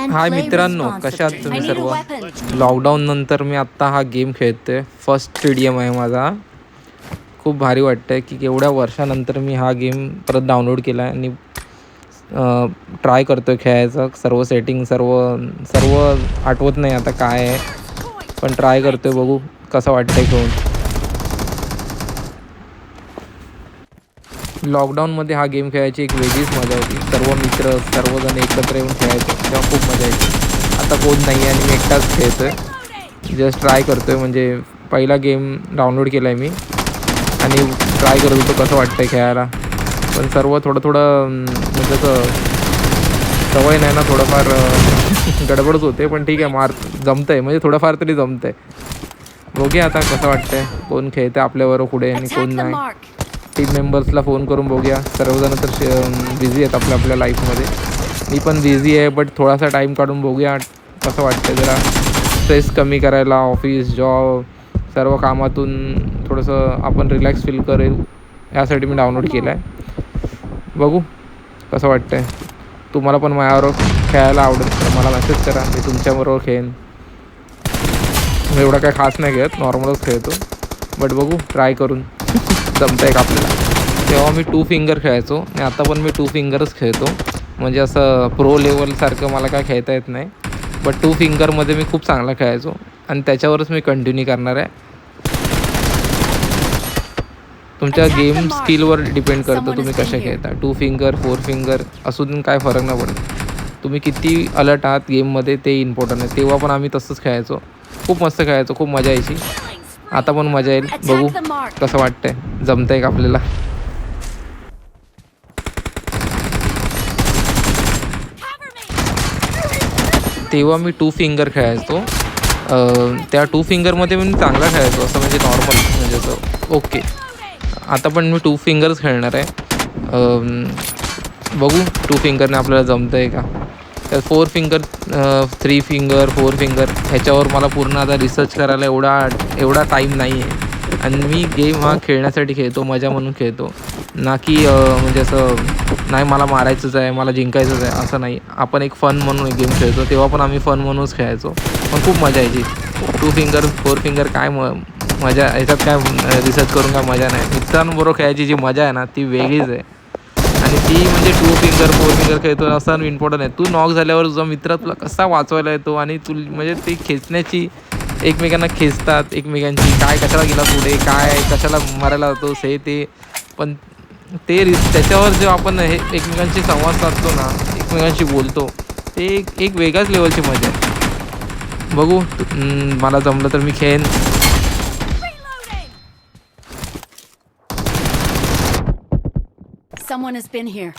हाय मित्रांनो, कशा आहात तुम्ही सर्व? लॉकडाऊन नंतर मी आत्ता हा गेम खेळतोय. फर्स्ट स्टेडियम आहे माझा. खूप भारी वाटतंय की एवढ्या वर्षानंतर मी हा गेम परत डाउनलोड केला आहे आणि ट्राय करतोय खेळायचं. सर्व सेटिंग सर्व सर्व आठवत नाही आता काय आहे, पण ट्राय करतोय, बघू कसं वाटतंय खेळून. लॉकडाऊनमध्ये हा गेम खेळायची एक वेगळीच मजा होती. सर्व मित्र सर्वजण एकत्र येऊन खेळायचो तेव्हा खूप मजा यायची. आता कोण नाही आहे आणि मी एकटाच खेळतो आहे. जस्ट ट्राय करतो आहे, म्हणजे पहिला गेम डाउनलोड केला आहे मी आणि ट्राय करत होतो कसं वाटतं आहे खेळायला. पण सर्व थोडं म्हणजे असं सवय नाही ना, थोडंफार गडबडच होते. पण ठीक आहे, जमतं आहे, म्हणजे थोडंफार तरी जमतं आहे. बघूया आता कसं वाटतं आहे, कोण खेळतं आपल्याबरोबर पुढे आणि कोण नाही. टीम मेंबर्सला फोन करून बघूया. सर्वजण तर बिझी आहेत आपल्या लाईफमध्ये. मी पण बिझी आहे, बट थोडासा टाईम काढून बघूया कसं वाटतं. जरा स्ट्रेस कमी करायला, ऑफिस जॉब सर्व कामातून थोडंसं आपण रिलॅक्स फील करेल यासाठी मी डाउनलोड केलं आहे. बघू कसं वाटतं आहे. तुम्हाला पण माझ्याबरोबर खेळायला आवडेल तर मला मेसेज करा, मी तुमच्याबरोबर खेळेन. मी एवढा काय खास नाही खेळत, नॉर्मलच खेळतो, बट बघू ट्राय करून जमतं आहे का आपल्याला. तेव्हा मी 2 फिंगर खेळायचो आणि आता पण मी 2 फिंगरच खेळतो. म्हणजे असं प्रो लेवलसारखं मला काय खेळता येत नाही, बट 2 फिंगरमध्ये मी खूप चांगला खेळायचो आणि त्याच्यावरच मी कंटिन्यू करणार आहे. तुमच्या गेम स्किलवर डिपेंड करतं तुम्ही कशा खेळता. 2 फिंगर 4 फिंगर असून काय फरक नाही पडत. तुम्ही किती अलर्ट आहात गेममध्ये ते इम्पॉर्टंट आहे. तेव्हा पण आम्ही तसंच खेळायचो, खूप मस्त खेळायचो, खूप मजा यायची. आता पण मजा येईल, बघू कसं वाटतंय, जमतं आहे का आपल्याला. तेव्हा मी 2 फिंगर खेळायचो. त्या 2 फिंगरमध्ये मी चांगला खेळायचो, असं म्हणजे नॉर्मल, म्हणजे असं ओके. आता पण मी 2 फिंगर्स खेळणार आहे. बघू 2 फिंगरने आपल्याला जमतं आहे का. तर 4 फिंगर 3 फिंगर 4 फिंगर ह्याच्यावर मला पूर्ण आता रिसर्च करायला एवढा टाईम नाही आहे. आणि मी गेम हा खेळण्यासाठी खेळतो, मजा म्हणून खेळतो, ना की म्हणजे असं नाही मला मारायचंच आहे, मला जिंकायचंच आहे, असं नाही. आपण एक फन म्हणून एक गेम खेळतो, तेव्हा पण आम्ही फन म्हणूनच खेळायचो, पण खूप मजा यायची. 2 फिंगर 4 फिंगर काय मजा याच्यात, काय रिसर्च करून काय मजा नाही. मित्रांबरोबर खेळायची जी मजा आहे ना ती वेगळीच आहे. आणि ती म्हणजे 2 फिंगर 4 फिंगर खेळतो असं इम्पॉर्टंट आहे. तू नॉक झाल्यावर तुझा मित्र तुला कसा वाचवायला येतो आणि तू म्हणजे ती खेचण्याची, एकमेकांना खेचतात एकमेकांची, काय कशाला गेला पुढे, काय कशाला मारायला जातोस, हे ते. पण ते त्याच्यावर जेव्हा आपण हे एकमेकांशी संवाद साधतो ना, एकमेकांशी बोलतो, ते एक वेगळ्याच लेवलची मजा आहे. बघू मला जमलं तर मी खेळेन. Someone has been here.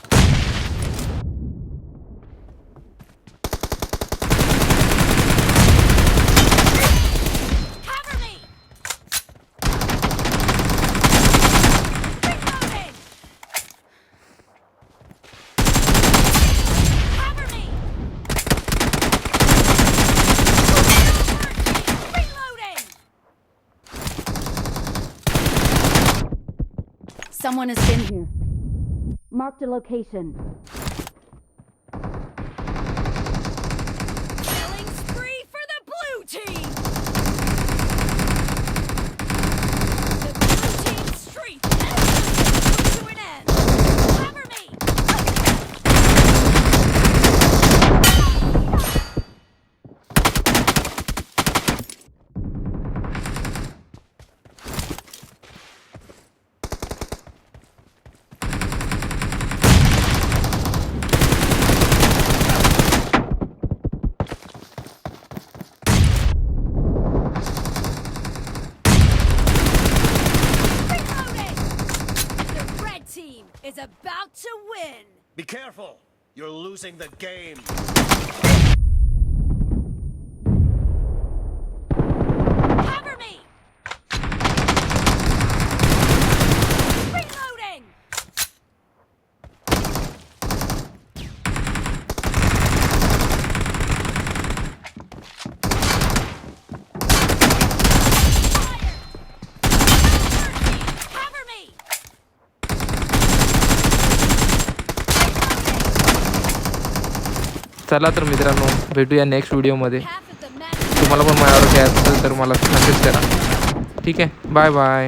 Cover me. Reloading. Cover me. Reloading. Someone has been here. Marked a location. Killing spree for the blue team. The blue team's streak comes to an end. Cover me. Is about to win. Be careful. You're losing the game. Cover me. Reloading. Cover me. चला तर मित्रांनो, भेटूया next व्हिडिओमध्ये. Half of the match. तुम्हाला पण माझ्यावर खेळायचं असेल तर मला मेसेज करा. ठीक आहे, बाय बाय.